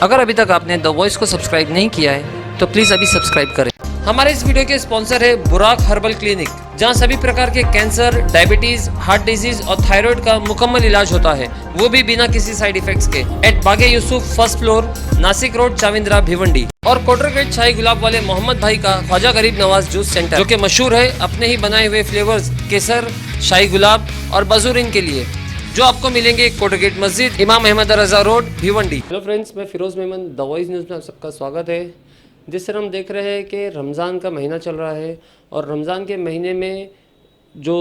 अगर अभी तक आपने द वॉइस को सब्सक्राइब नहीं किया है तो प्लीज़ अभी सब्सक्राइब करें। हमारे इस वीडियो के स्पॉन्सर है बुराक हर्बल क्लिनिक, जहां सभी प्रकार के कैंसर, डायबिटीज, हार्ट डिजीज और थायराइड का मुकम्मल इलाज होता है, वो भी बिना किसी साइड इफेक्ट्स के। एट बागे Yusuf, first floor, Nashik road, Chavindra, Bhiwandi. और कोटर गेट शाही गुलाब वाले मोहम्मद भाई का ख्वाजा गरीब नवाज जूस सेंटर, जो कि मशहूर है अपने ही बनाए हुए फ्लेवर्स केसर, शाही गुलाब और बजूरिन के लिए, जो आपको मिलेंगे कोटर गेट मस्जिद, इमाम अहमद रजा रोड, भिवंडी। हेलो फ्रेंड्स, मैं Firoz Memon, The Voice news में आप सबका स्वागत है। जिस तरह हम देख रहे हैं कि रमज़ान का महीना चल रहा है और रमज़ान के महीने में जो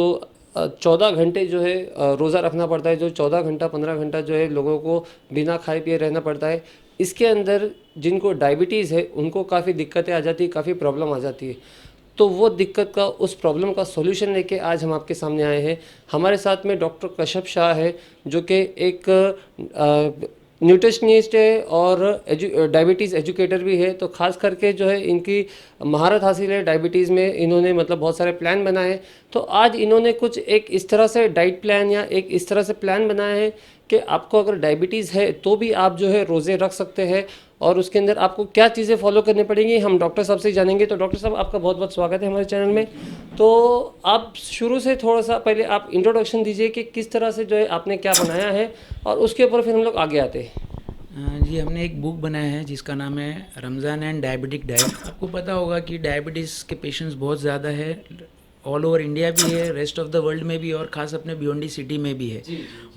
14 घंटे जो है रोज़ा रखना पड़ता है, जो 14 घंटा 15 घंटा जो है लोगों को बिना खाए पिए रहना पड़ता है। इसके अंदर जिनको डायबिटीज़ है उनको काफ़ी दिक्कतें आ जाती है, काफ़ी प्रॉब्लम आ जाती है। तो वो दिक्कत का, उस प्रॉब्लम का सॉल्यूशन लेके आज हम आपके सामने आए हैं। हमारे साथ में डॉक्टर कश्यप शाह है, जो कि एक न्यूट्रिशनिस्ट है और डायबिटीज़ एजुकेटर भी है। तो ख़ास करके जो है इनकी महारत हासिल है डायबिटीज़ में। इन्होंने मतलब बहुत सारे प्लान बनाए। तो आज इन्होंने कुछ एक इस तरह से डाइट प्लान या एक इस तरह से प्लान बनाया है कि आपको अगर डायबिटीज़ है तो भी आप जो है रोज़े रख सकते हैं, और उसके अंदर आपको क्या चीज़ें फॉलो करनी पड़ेंगी हम डॉक्टर साहब से जानेंगे। तो डॉक्टर साहब, आपका बहुत बहुत स्वागत है हमारे चैनल में। तो आप शुरू से थोड़ा सा पहले आप इंट्रोडक्शन दीजिए कि किस तरह से जो है आपने क्या बनाया है, और उसके ऊपर फिर हम लोग आगे आते हैं। जी, हमने एक बुक बनाया है जिसका नाम है रमज़ान एंड डायबिटिक डाइट। आपको पता होगा कि डायबिटीज़ के पेशेंट्स बहुत ज़्यादा है, ऑल ओवर इंडिया भी है, रेस्ट ऑफ द वर्ल्ड में भी, और ख़ास अपने भिवंडी सिटी में भी है।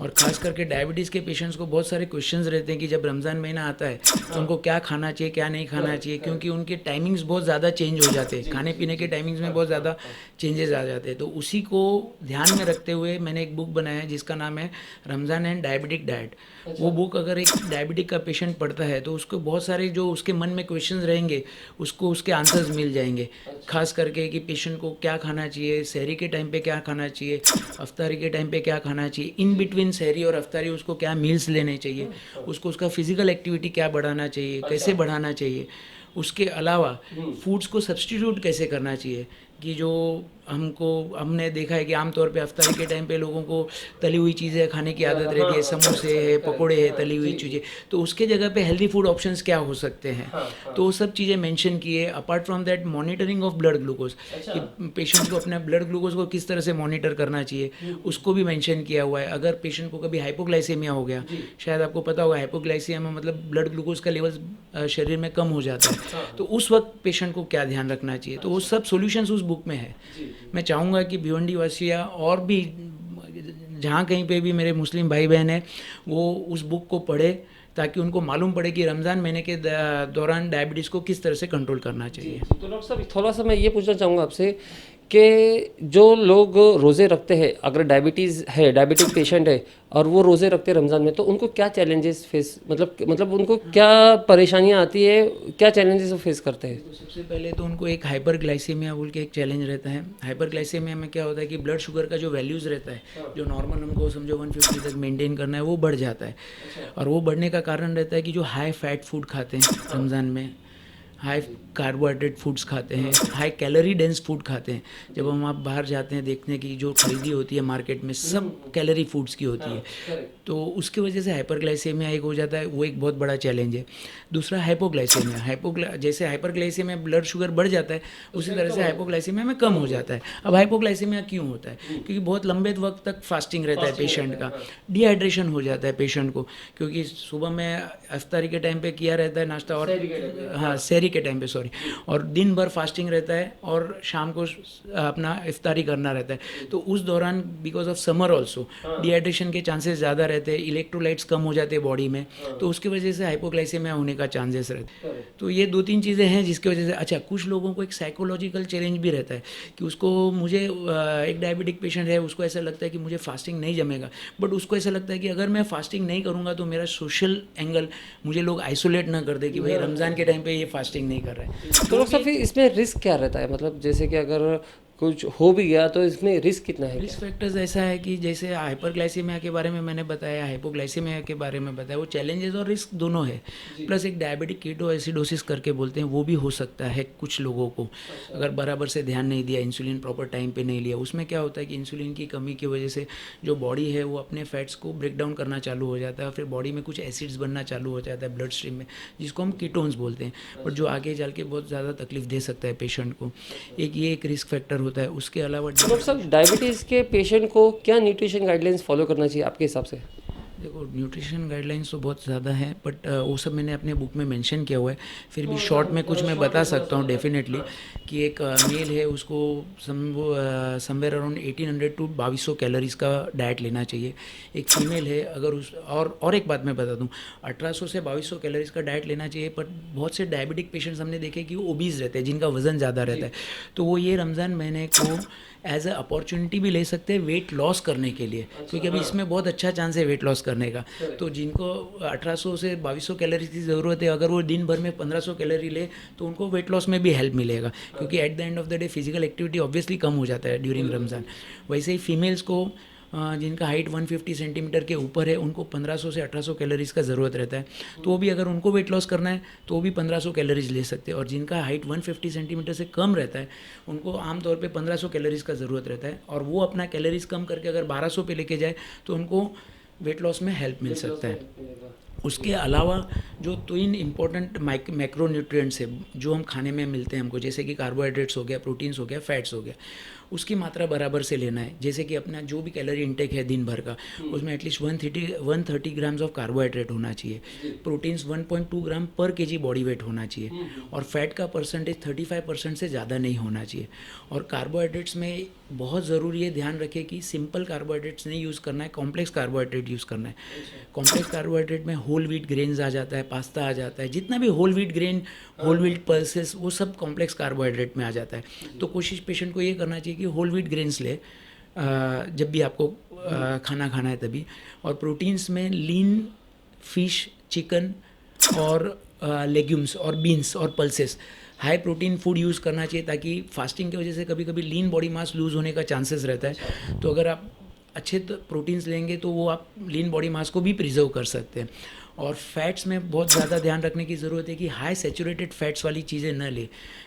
और ख़ास करके डायबिटीज़ के पेशेंट्स को बहुत सारे क्वेश्चंस रहते हैं कि जब रमज़ान महीना आता है तो उनको क्या खाना चाहिए, क्या नहीं खाना चाहिए, क्योंकि उनके टाइमिंग्स बहुत ज़्यादा चेंज हो जाते हैं, खाने पीने के टाइमिंग्स में बहुत ज़्यादा चेंजेस आ जाते हैं। तो उसी को ध्यान में रखते हुए मैंने एक बुक बनाया है जिसका नाम है रमज़ान एंड डायबिटिक डाइट। वो बुक अगर एक डायबिटिक का पेशेंट पढ़ता है तो उसको बहुत सारे जो उसके मन में क्वेश्चंस रहेंगे उसको उसके आंसर्स मिल जाएंगे। खास करके कि पेशेंट को क्या खाना चाहिए, सहरी के टाइम पे क्या खाना चाहिए, अफ्तारी के टाइम पे क्या खाना चाहिए, इन बिटवीन सहरी और अफ्तारी उसको क्या मील्स लेने चाहिए, उसको उसका फिजिकल एक्टिविटी क्या बढ़ाना चाहिए, कैसे बढ़ाना चाहिए, उसके अलावा फूड्स को सब्स्टिट्यूट कैसे करना चाहिए। कि जो हमने देखा है कि आमतौर पे अफ्तारी के टाइम पे लोगों को तली हुई चीज़ें खाने की आदत रहती है, समोसे है, पकोड़े है, तली हुई चीज़ें, तो उसके जगह पे हेल्दी फूड ऑप्शंस क्या हो सकते हैं। तो वो सब चीज़ें मेंशन किए। Apart from that, monitoring of blood glucose, कि पेशेंट्स को अपना ब्लड ग्लूकोज को किस तरह से मॉनिटर करना चाहिए उसको भी मेंशन किया हुआ है। अगर पेशेंट को कभी हाइपोग्लाइसेमिया हो गया, शायद आपको पता होगा हाइपोग्लाइसेमिया मतलब ब्लड ग्लूकोज का लेवल शरीर में कम हो जाता है, तो उस वक्त पेशेंट को क्या ध्यान रखना चाहिए। तो वो सब सोल्यूशंस उस बुक में है। मैं चाहूँगा कि भिवंडी वासिया और भी जहाँ कहीं पे भी मेरे मुस्लिम भाई बहन हैं वो उस बुक को पढ़े, ताकि उनको मालूम पड़े कि रमज़ान महीने के दौरान डायबिटीज़ को किस तरह से कंट्रोल करना चाहिए। तो डॉक्टर साहब, थोड़ा सा मैं ये पूछना चाहूँगा आपसे कि जो लोग रोज़े रखते हैं, अगर डायबिटीज़ है, डायबिटिक पेशेंट है और वो रोज़े रखते हैं रमज़ान में, तो उनको क्या चैलेंजेस फेस, मतलब उनको क्या परेशानियाँ आती है, क्या चैलेंजेस वो फेस करते हैं? तो सबसे पहले तो उनको एक हाइपरग्लाइसेमिया बोल के एक चैलेंज रहता है। हाइपरग्लाइसेमिया में क्या होता है कि ब्लड शुगर का जो वैल्यूज़ रहता है, जो नॉर्मल हमको समझो 150 तक मेंटेन करना है, वो बढ़ जाता है। और वो बढ़ने का कारण रहता है कि जो हाई फैट फूड खाते हैं रमज़ान में, हाई कार्बोहाइड्रेट फूड्स खाते हैं, हाई कैलोरी डेंस फूड खाते हैं। जब हम आप बाहर जाते हैं देखने की जो खरीदी होती है मार्केट में, सब कैलोरी फूड्स की होती है, तो उसकी वजह से हाइपरग्लाइसेमिया एक हो जाता है, वो एक बहुत बड़ा चैलेंज है। दूसरा हाइपोग्लाइसेमिया, जैसे हाइपरग्लाइसेमिया में ब्लड शुगर बढ़ जाता है, उसी तरह से हाइपोग्लाइसेमिया में कम हो जाता है। अब हाइपोग्लाइसेमिया क्यों होता है? क्योंकि बहुत लंबे वक्त तक फास्टिंग रहता है पेशेंट का, डिहाइड्रेशन हो जाता है पेशेंट को, क्योंकि सुबह में अफ्तारी के टाइम पे किया रहता है नाश्ता, और हाँ सहरी के टाइम पे सॉरी, और दिन भर फास्टिंग रहता है और शाम को अपना इफ्तारी करना रहता है। तो उस दौरान because of summer also dehydration के चांसेस ज़्यादा रहते हैं, इलेक्ट्रोलाइट्स कम हो जाते हैं बॉडी में, तो उसकी वजह से हाइपोग्लाइसेमिया होने का चांसेस रहते हैं। तो ये 2-3 चीज़ें हैं जिसकी वजह से। अच्छा, कुछ लोगों को एक साइकोलॉजिकल चैलेंज भी रहता है कि उसको, मुझे एक डायबिटिक पेशेंट है, उसको ऐसा लगता है कि मुझे फास्टिंग नहीं जमेगा, बट उसको ऐसा लगता है कि अगर मैं फास्टिंग नहीं करूँगा तो मेरा सोशल एंगल, मुझे लोग आइसोलेट ना कर दे कि भाई रमज़ान के टाइम पे ये फास्टिंग नहीं कर रहा है। तो डॉक्टर साहब, फिर इसमें रिस्क क्या रहता है? मतलब जैसे कि अगर कुछ हो भी गया तो इसमें रिस्क कितना है? रिस्क फैक्टर्स ऐसा है कि जैसे हाइपरग्लाइसीमिया के बारे में मैंने बताया, हाइपोग्लाइसीमिया के बारे में बताया, वो चैलेंजेस और रिस्क दोनों है। प्लस एक डायबिटिक कीटोएसिडोसिस करके बोलते हैं, वो भी हो सकता है कुछ लोगों को, अगर बराबर से ध्यान नहीं दिया, इंसुलिन प्रॉपर टाइम पे नहीं लिया। उसमें क्या होता है कि इंसुलिन की कमी की वजह से जो बॉडी है वो अपने फैट्स को ब्रेक डाउन करना चालू हो जाता है, फिर बॉडी में कुछ एसिड्स बनना चालू हो जाता है ब्लड स्ट्रीम में, जिसको हम कीटोन्स बोलते हैं, बट जो आगे चल के बहुत ज़्यादा तकलीफ दे सकता है पेशेंट को। ये एक रिस्क फैक्टर होता है। उसके अलावा डॉक्टर साहब, डायबिटीज़ के पेशेंट को क्या न्यूट्रिशन गाइडलाइंस फॉलो करना चाहिए आपके हिसाब से? देखो, न्यूट्रिशन गाइडलाइंस तो बहुत ज़्यादा है, बट वो सब मैंने अपने बुक में मेंशन किया हुआ है। फिर भी शॉर्ट में कुछ मैं बता सकता हूँ डेफिनेटली, कि एक मेल है उसको समवेयर अराउंड 1800 टू 2200 कैलोरीज का डाइट लेना चाहिए। एक फीमेल है, अगर उस और एक बात मैं बता दूँ, 1800 से 2200 कैलोरीज का डाइट लेना चाहिए। पर बहुत से डायबिटिक पेशेंट्स हमने देखे कि वो ओबीज रहते हैं, जिनका वजन ज़्यादा रहता है, तो वो ये रमज़ान महीने को एज अ अपॉर्चुनिटी भी ले सकते हैं वेट लॉस करने के लिए, क्योंकि अभी इसमें बहुत अच्छा चांस है वेट लॉस करने का। तो जिनको 1800 से 2200 कैलोरी की ज़रूरत है, अगर वो दिन भर में 1500 कैलोरी ले तो उनको वेट लॉस में भी हेल्प मिलेगा, क्योंकि at the end of the day physical activity obviously कम हो जाता है ड्यूरिंग रमज़ान। वैसे ही फीमेल्स को जिनका हाइट 150 सेंटीमीटर के ऊपर है, उनको 1500 से 1800 कैलोरीज का ज़रूरत रहता है। तो वो भी अगर उनको वेट लॉस करना है तो वो भी 1500 कैलोरीज ले सकते हैं। और जिनका हाइट 150 सेंटीमीटर से कम रहता है, उनको आमतौर पे 1500 कैलोरीज का ज़रूरत रहता है। और वो अपना कैलोरीज कम करके अगर 1200 पे लेके जाए तो उनको वेट लॉस में हेल्प मिल सकता है। उसके अलावा जो 3 इम्पोर्टेंट मैक्रो न्यूट्रिएंट्स है जो हम खाने में मिलते हैं हमको, जैसे कि कार्बोहाइड्रेट्स हो गया, प्रोटीन्स हो गया, फैट्स हो गया, उसकी मात्रा बराबर से लेना है। जैसे कि अपना जो भी कैलोरी इंटेक है दिन भर का, उसमें एटलीस्ट 130 ग्राम्स ऑफ कार्बोहाइड्रेट होना चाहिए, प्रोटीन्स 1.2 ग्राम पर केजी बॉडी वेट होना चाहिए, और फैट का परसेंटेज 35% से ज़्यादा नहीं होना चाहिए। और कार्बोहाइड्रेट्स में बहुत ज़रूरी है, ध्यान रखें कि सिंपल कार्बोहाइड्रेट्स नहीं यूज़ करना है, कॉम्प्लेक्स कार्बोहाइड्रेट यूज़ करना है। कॉम्प्लेक्स कार्बोहाइड्रेट में होल व्हीट ग्रेन्स आ जाता है, पास्ता आ जाता है, जितना भी whole wheat grain, whole wheat pulses, वो सब कॉम्प्लेक्स कार्बोहाइड्रेट में आ जाता है। तो कोशिश पेशेंट को ये करना चाहिए कि होल व्हीट ग्रेन्स ले जब भी आपको खाना खाना है तभी। और प्रोटीन्स में लीन फिश, चिकन और लेग्यूम्स और बीन्स और pulses, high protein food use करना चाहिए, ताकि फास्टिंग की वजह से कभी कभी लीन बॉडी मास लूज़ होने का चांसेस रहता है। तो अगर आप अच्छे प्रोटीन्स लेंगे तो वो आप लीन बॉडी मास को भी प्रिजर्व कर सकते हैं। और फैट्स में बहुत ज़्यादा ध्यान रखने की ज़रूरत है कि हाई सैचुरेटेड फैट्स वाली चीज़ें न ले,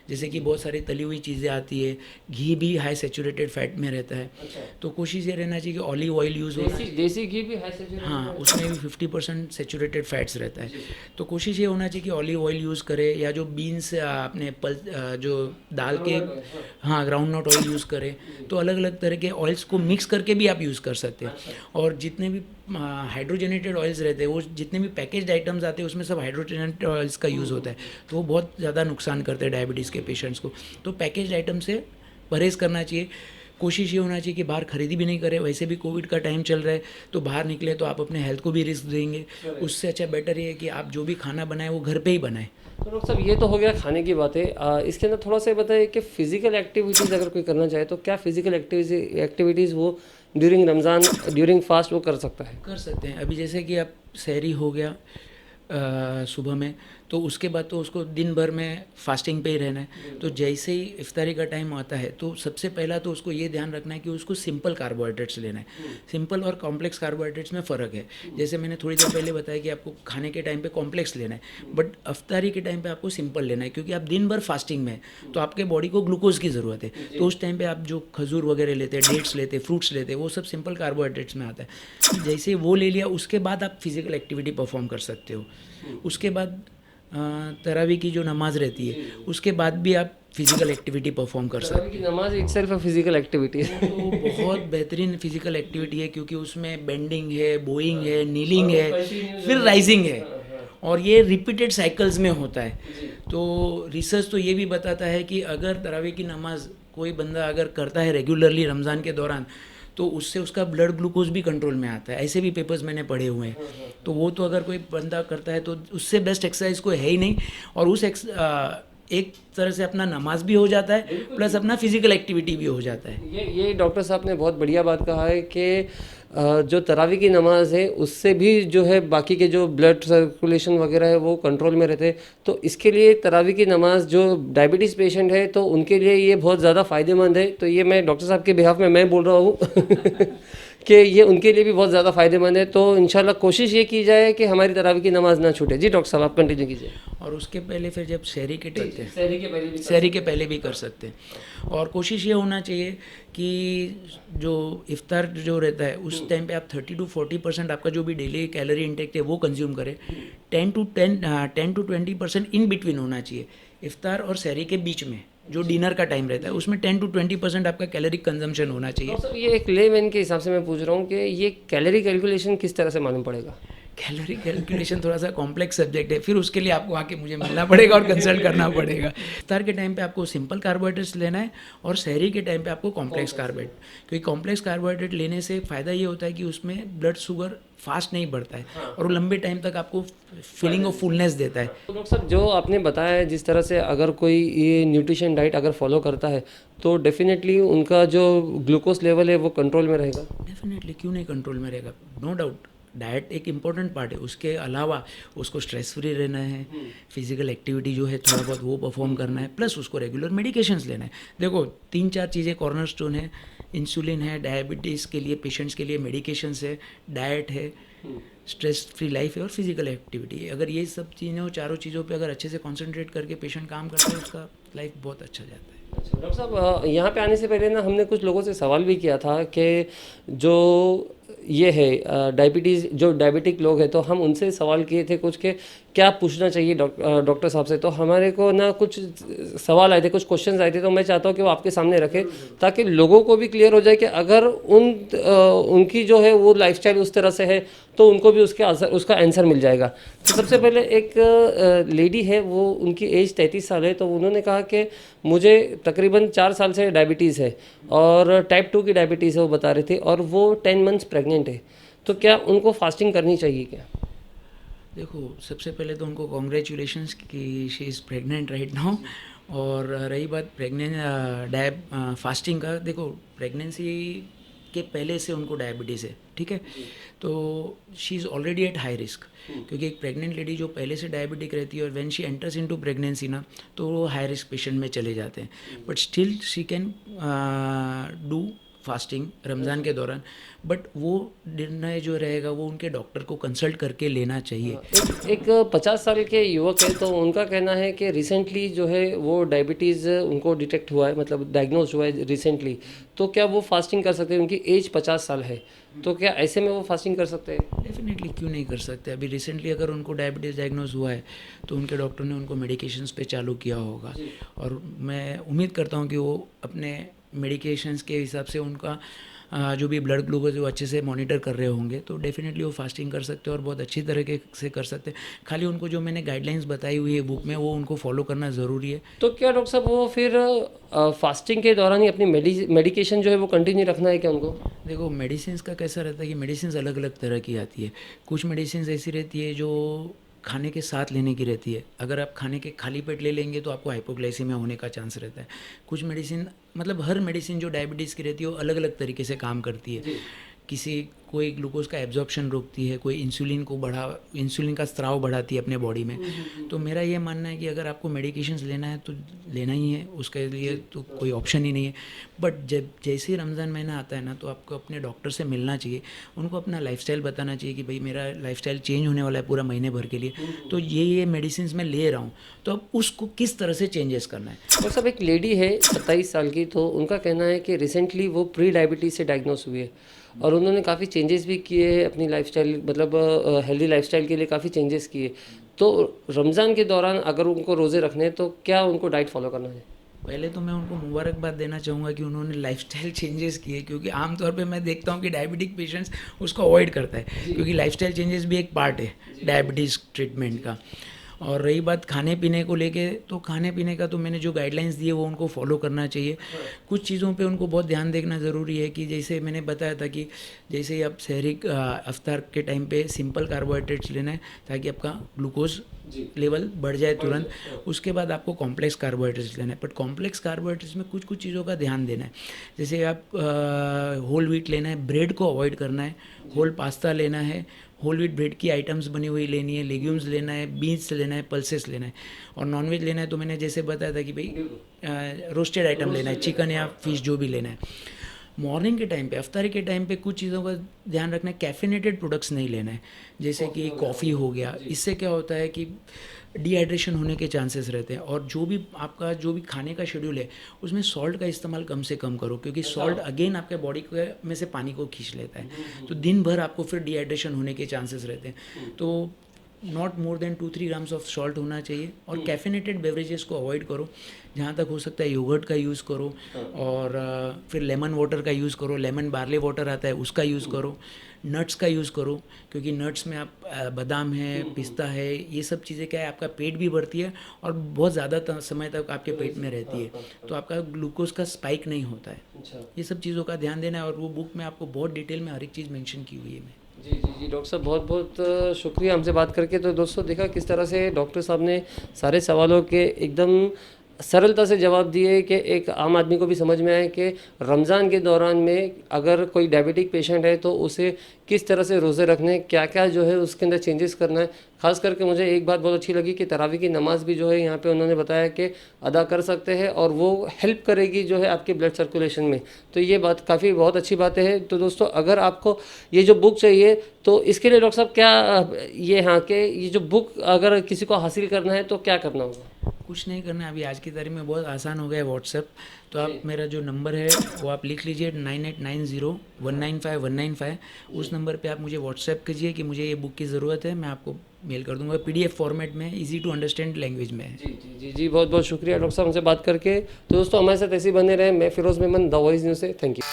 जैसे कि बहुत सारी तली हुई चीज़ें आती है, घी भी हाई सैचुरेटेड फैट में रहता है। तो कोशिश ये रहना चाहिए कि ऑलिव ऑयल यूज़ हो, देसी घी भी हाई सैचुरेटेड, हाँ, उसमें भी 50% सैचुरेटेड फैट्स रहता है। तो कोशिश ये होना चाहिए कि ऑलिव ऑयल यूज़ करें, या जो बीन्स अपने जो दाल के, हाँ, ग्राउंड नट ऑयल यूज़ करें। तो अलग अलग तरह के ऑयल्स को मिक्स करके भी आप यूज़ कर सकते हैं। और जितने भी हाइड्रोजनेटेड ऑयल्स रहते हैं, वो जितने भी पैकेज्ड आइटम्स आते हैं उसमें सब हाइड्रोजनेटेड ऑयल्स का यूज़ होता है, तो वो बहुत ज़्यादा नुकसान करते हैं डायबिटीज़ के पेशेंट्स को। तो पैकेज्ड आइटम से परहेज़ करना चाहिए। कोशिश ये होना चाहिए कि बाहर खरीदी भी नहीं करें। वैसे भी कोविड का टाइम चल रहा है, तो बाहर निकले तो आप अपने हेल्थ को भी रिस्क देंगे। उससे अच्छा बेटर ये है कि आप जो भी खाना बनाएं वो घर पे ही बनाएं। तो डॉक्टर साहब, ये तो हो गया खाने की बातें। इसके अंदर थोड़ा सा बताइए कि फ़िज़िकल एक्टिविटीज़ अगर कोई करना चाहे तो क्या फ़िज़िकल एक्टिविटीज़ वो ड्यूरिंग रमज़ान, ड्यूरिंग फास्ट वो कर सकता है? कर सकते हैं। अभी जैसे कि आप सहरी हो गया सुबह में, तो उसके बाद तो उसको दिन भर में फास्टिंग पे ही रहना है। तो जैसे ही इफ्तारी का टाइम आता है तो सबसे पहला तो उसको ये ध्यान रखना है कि उसको सिंपल कार्बोहाइड्रेट्स लेना है। सिंपल और कॉम्प्लेक्स कार्बोहाइड्रेट्स में फ़र्क है। जैसे मैंने थोड़ी देर पहले बताया कि आपको खाने के टाइम पे कॉम्प्लेक्स लेना है, बट इफ्तारी के टाइम पे आपको सिंपल लेना है, क्योंकि आप दिन भर फास्टिंग में है तो आपके बॉडी को ग्लूकोज की ज़रूरत है। तो उस टाइम पर आप जो खजूर वगैरह लेते हैं, डेट्स लेते हैं, फ्रूट्स लेते हैं, वो सब सिंपल कार्बोहाइड्रेट्स में आता है। जैसे वो ले लिया, उसके बाद आप फिजिकल एक्टिविटी परफॉर्म कर सकते हो। उसके बाद तरावी की जो नमाज रहती है, उसके बाद भी आप फिजिकल एक्टिविटी परफॉर्म कर सकते हैं। की नमाज एक सेल्फ फिजिकल एक्टिविटी है, तो बहुत बेहतरीन फिजिकल एक्टिविटी है, क्योंकि उसमें बेंडिंग है, बोइंग है, नीलिंग है, फिर राइजिंग है, और ये रिपीटेड साइकिल्स में होता है। तो रिसर्च तो ये भी बताता है कि अगर तरावी की नमाज कोई बंदा अगर करता है रेगुलरली रमज़ान के दौरान, तो उससे उसका ब्लड ग्लूकोज भी कंट्रोल में आता है। ऐसे भी पेपर्स मैंने पढ़े हुए हैं। तो वो तो अगर कोई बंदा करता है तो उससे बेस्ट एक्सरसाइज कोई है ही नहीं। और उस एक तरह से अपना नमाज भी हो जाता है, प्लस अपना फिजिकल एक्टिविटी भी हो जाता है। ये डॉक्टर साहब ने बहुत बढ़िया बात कहा है कि जो तरावी की नमाज है उससे भी जो है बाकी के जो ब्लड सर्कुलेशन वगैरह है वो कंट्रोल में रहते हैं, तो इसके लिए तरावी की नमाज जो डायबिटीज़ पेशेंट है तो उनके लिए ये बहुत ज़्यादा फ़ायदेमंद है। तो ये मैं डॉक्टर साहब के बिहाफ में मैं बोल रहा हूँ कि ये उनके लिए भी बहुत ज़्यादा फ़ायदेमंद है। तो इंशाल्लाह कोशिश ये की जाए कि हमारी तरावी की नमाज ना छूटे। जी डॉक्टर साहब आप कंटिन्यू कीजिए। और उसके पहले फिर जब शहरी के टाइम सहरी के पहले भी कर सकते हैं। और कोशिश ये होना चाहिए कि जो इफ्तार जो रहता है उस टाइम पे आप 30 to 40% आपका जो भी डेली कैलोरी इंटेक है वो कंज्यूम करें। 10 to 20% इन बिटवीन होना चाहिए। इफ्तार और सहरी के बीच में जो डिनर का टाइम रहता है उसमें 10 to 20% आपका कैलोरिक कंजम्पशन होना चाहिए। तो ये एक लेमैन के हिसाब से मैं पूछ रहा हूँ कि ये कैलोरी कैलकुलेशन किस तरह से मालूम पड़ेगा? कैलोरी कैलकुलेशन थोड़ा सा कॉम्प्लेक्स सब्जेक्ट है, फिर उसके लिए आपको आके मुझे मिलना पड़ेगा और कंसल्ट करना पड़ेगा। इफ्तार के टाइम पे आपको सिंपल कार्बोहाइड्रेट्स लेना है और सहरी के टाइम पे आपको कॉम्प्लेक्स कार्बोहाइड्रेट, क्योंकि कॉम्प्लेक्स कार्बोहाइड्रेट लेने से फ़ायदा ये होता है कि उसमें ब्लड शुगर फास्ट नहीं बढ़ता है और वो लंबे टाइम तक आपको फीलिंग ऑफ फुलनेस देता है। तो डॉक्टर साहब जो आपने बताया है जिस तरह से अगर कोई ये न्यूट्रिशन डाइट अगर फॉलो करता है तो डेफिनेटली उनका जो ग्लूकोज लेवल है वो कंट्रोल में रहेगा। डेफिनेटली, क्यों नहीं कंट्रोल में रहेगा, नो डाउट। डाइट एक इम्पॉर्टेंट पार्ट है, उसके अलावा उसको स्ट्रेस फ्री रहना है, फिजिकल एक्टिविटी जो है थोड़ा बहुत वो परफॉर्म करना है, प्लस उसको रेगुलर मेडिकेशंस लेना है। देखो 3-4 चीज़ें कॉर्नरस्टोन है, इंसुलिन है, डायबिटीज़ के लिए पेशेंट्स के लिए मेडिकेशंस है, डाइट है, स्ट्रेस फ्री लाइफ है और फिजिकल एक्टिविटी है। अगर ये सब चीज़ें चारों चीज़ों पे अगर अच्छे से कंसंट्रेट करके पेशेंट काम करता है उसका लाइफ बहुत अच्छा जाता है। डॉक्टर साहब यहाँ पे आने से पहले ना हमने कुछ लोगों से सवाल भी किया था कि जो ये है डायबिटीज़ जो डायबिटिक लोग हैं तो हम उनसे सवाल किए थे कुछ के क्या पूछना चाहिए डॉक्टर साहब से। तो हमारे को ना कुछ सवाल आए थे, कुछ क्वेश्चंस आए थे, तो मैं चाहता हूँ कि वो आपके सामने रखें ताकि लोगों को भी क्लियर हो जाए कि अगर उनकी जो है वो लाइफस्टाइल उस तरह से है तो उनको भी उसका आंसर मिल जाएगा। तो सबसे पहले एक लेडी है, वो उनकी एज 33 साल है, तो उन्होंने कहा कि मुझे तकरीबन 4 साल से डायबिटीज़ है और टाइप 2 की डायबिटीज़ है वो बता रहे थे, और वो 10 मंथ्स प्रेग्नेंट है। तो क्या उनको फास्टिंग करनी चाहिए क्या? देखो सबसे पहले तो उनको कॉन्ग्रेचुलेशंस कि she is pregnant right now. और रही बात फास्टिंग का, देखो प्रेगनेंसी के पहले से उनको डायबिटीज़ है, ठीक है, तो she is already at high risk. क्योंकि एक प्रेग्नेंट लेडी जो पहले से डायबिटिक रहती है और when she enters into pregnancy ना तो वो हाई रिस्क पेशेंट में चले जाते हैं, but still she can do fasting Ramzan के दौरान। बट वो निर्णय जो रहेगा वो उनके डॉक्टर को कंसल्ट करके लेना चाहिए। एक 50 साल के युवक है, तो उनका कहना है कि रिसेंटली जो है वो डायबिटीज़ उनको डिटेक्ट हुआ है, मतलब डायग्नोज हुआ है रिसेंटली, तो क्या वो फास्टिंग कर सकते हैं? उनकी एज 50 साल है, तो क्या ऐसे में वो फास्टिंग कर सकते हैं? डेफिनेटली, क्यों नहीं कर सकते। अभी रिसेंटली अगर उनको डायबिटीज़ डायग्नोज हुआ है तो उनके डॉक्टर ने उनको मेडिकेशंस पे चालू किया होगा, और मैं उम्मीद करता हूँ कि वो अपने मेडिकेशंस के हिसाब से उनका जो भी ब्लड ग्लूकोज वो अच्छे से मॉनिटर कर रहे होंगे, तो डेफिनेटली वो फास्टिंग कर सकते हैं और बहुत अच्छी तरीके से कर सकते हैं। खाली उनको जो मैंने गाइडलाइंस बताई हुई है बुक में वो उनको फॉलो करना ज़रूरी है। तो क्या डॉक्टर साहब वो फिर फास्टिंग के दौरान ही अपनी मेडिकेशन जो है वो कंटिन्यू रखना है क्या उनको? देखो मेडिसिन का कैसा रहता है कि मेडिसिन अलग अलग तरह की आती है। कुछ मेडिसिन ऐसी रहती है जो खाने के साथ लेने की रहती है, अगर आप खाने के खाली पेट ले लेंगे तो आपको हाइपोग्लाइसीमिया होने का चांस रहता है। कुछ मेडिसिन, मतलब हर मेडिसिन जो डायबिटीज़ की रहती है वो अलग अलग तरीके से काम करती है। कोई ग्लूकोज का एब्जॉर्प्शन रोकती है, कोई इंसुलिन का स्राव बढ़ाती है अपने बॉडी में। तो मेरा ये मानना है कि अगर आपको मेडिकेशंस लेना है तो लेना ही है, उसके लिए तो कोई ऑप्शन ही नहीं है। बट जब जैसे ही रमज़ान महीना आता है ना तो आपको अपने डॉक्टर से मिलना चाहिए, उनको अपना लाइफस्टाइल बताना चाहिए कि भाई मेरा लाइफस्टाइल चेंज होने वाला है पूरा महीने भर के लिए, तो ये मेडिसिन मैं ले रहा हूँ, तो अब उसको किस तरह से चेंजेस करना है। और सब एक लेडी है 27 साल की, तो उनका कहना है कि रिसेंटली वो प्री डायबिटीज़ से डायग्नोस हुई है और उन्होंने काफ़ी चेंजेस भी किए हैं अपनी लाइफस्टाइल, मतलब हेल्दी लाइफस्टाइल के लिए काफ़ी चेंजेस किए। तो रमज़ान के दौरान अगर उनको रोज़े रखने हैं तो क्या उनको डाइट फॉलो करना है? पहले तो मैं उनको मुबारकबाद देना चाहूँगा कि उन्होंने लाइफस्टाइल चेंजेस किए, क्योंकि आमतौर पे मैं देखता हूँ कि डायबिटिक पेशेंट्स उसको अवॉइड करता है, क्योंकि लाइफस्टाइल चेंजेस भी एक पार्ट है डायबिटीज़ ट्रीटमेंट का। और रही बात खाने पीने को लेके, तो खाने पीने का तो मैंने जो गाइडलाइंस दिए वो उनको फॉलो करना चाहिए। कुछ चीज़ों पे उनको बहुत ध्यान देखना ज़रूरी है कि जैसे मैंने बताया था कि जैसे ही आप शहरी अफ्तार के टाइम पे सिंपल कार्बोहाइड्रेट्स लेना है ताकि आपका ग्लूकोज लेवल बढ़ जाए तुरंत। उसके बाद आपको कॉम्प्लेक्स कार्बोहाइड्रेट्स लेना है, बट कॉम्प्लेक्स कार्बोहाइड्रेट्स में कुछ कुछ चीज़ों का ध्यान देना है। जैसे आप होल व्हीट लेना है, ब्रेड को अवॉइड करना है, होल पास्ता लेना है, होल व्हीट ब्रेड की आइटम्स बनी हुई लेनी है, लेग्यूम्स लेना है, बीन्स लेना है, पल्सेस लेना है। और नॉनवेज लेना है तो मैंने जैसे बताया था कि भाई रोस्टेड आइटम लेना है, चिकन या फिश जो भी लेना है। मॉर्निंग के टाइम पे, अफ्तारी के टाइम पे कुछ चीज़ों का ध्यान रखना है, कैफिनेटेड प्रोडक्ट्स नहीं लेना है, जैसे कि कॉफ़ी हो गया। इससे क्या होता है कि डिहाइड्रेशन होने के चांसेस रहते हैं। और जो भी आपका जो भी खाने का शेड्यूल है उसमें सॉल्ट का इस्तेमाल कम से कम करो, क्योंकि सॉल्ट अगेन आपके बॉडी के में से पानी को खींच लेता है, तो दिन भर आपको फिर डिहाइड्रेशन होने के चांसेस रहते हैं। तो not more than 2-3 grams of salt होना चाहिए। और कैफिनेटेड बेवरेजेस को अवॉइड करो, जहाँ तक हो सकता है योगर्ट का यूज़ करो, और फिर लेमन वाटर का यूज़ करो, लेमन बार्ले वाटर आता है उसका यूज़ करो, नट्स का यूज़ करो, क्योंकि नट्स में आप बादाम है, पिस्ता है, ये सब चीज़ें क्या है आपका पेट भी भरती है और बहुत ज़्यादा समय तक आपके पेट में रहती है, तो आपका ग्लूकोज का स्पाइक नहीं होता है। ये सब चीज़ों का ध्यान देना है, और वो बुक में आपको बहुत डिटेल में हर एक चीज़ मेंशन की हुई है। जी जी जी डॉक्टर साहब, बहुत बहुत शुक्रिया हमसे बात करके। तो दोस्तों देखा किस तरह से डॉक्टर साहब ने सारे सवालों के एकदम सरलता से जवाब दिए कि एक आम आदमी को भी समझ में आए कि रमज़ान के दौरान में अगर कोई डायबिटिक पेशेंट है तो उसे किस तरह से रोज़े रखने, क्या क्या जो है उसके अंदर चेंजेस करना है। ख़ास करके मुझे एक बात बहुत अच्छी लगी कि तरावी की नमाज़ भी जो है यहाँ पे उन्होंने बताया कि अदा कर सकते हैं और वो हेल्प करेगी जो है आपके ब्लड सर्कुलेशन में। तो ये बात काफ़ी बहुत अच्छी बातें हैं। तो दोस्तों अगर आपको ये जो बुक चाहिए तो इसके लिए डॉक्टर साहब क्या ये हाँ कि ये जो बुक अगर किसी को हासिल करना है तो क्या करना होगा? कुछ नहीं करना है, अभी आज की तारीख में बहुत आसान हो गया है व्हाट्सएप। तो आप मेरा जो नंबर है वो आप लिख लीजिए 9890195195। उस नंबर पे आप मुझे व्हाट्सएप कीजिए कि मुझे ये बुक की ज़रूरत है, मैं आपको मेल कर दूंगा। PDF फॉर्मेट में, इजी टू अंडरस्टैंड लैंग्वेज में है। जी जी जी जी बहुत बहुत शुक्रिया डॉक्टर साहब हमसे बात करके। तो दोस्तों हमारे साथ ऐसे ही बने रहे। मैं Firoz Memon, The Voice News से। Thank you.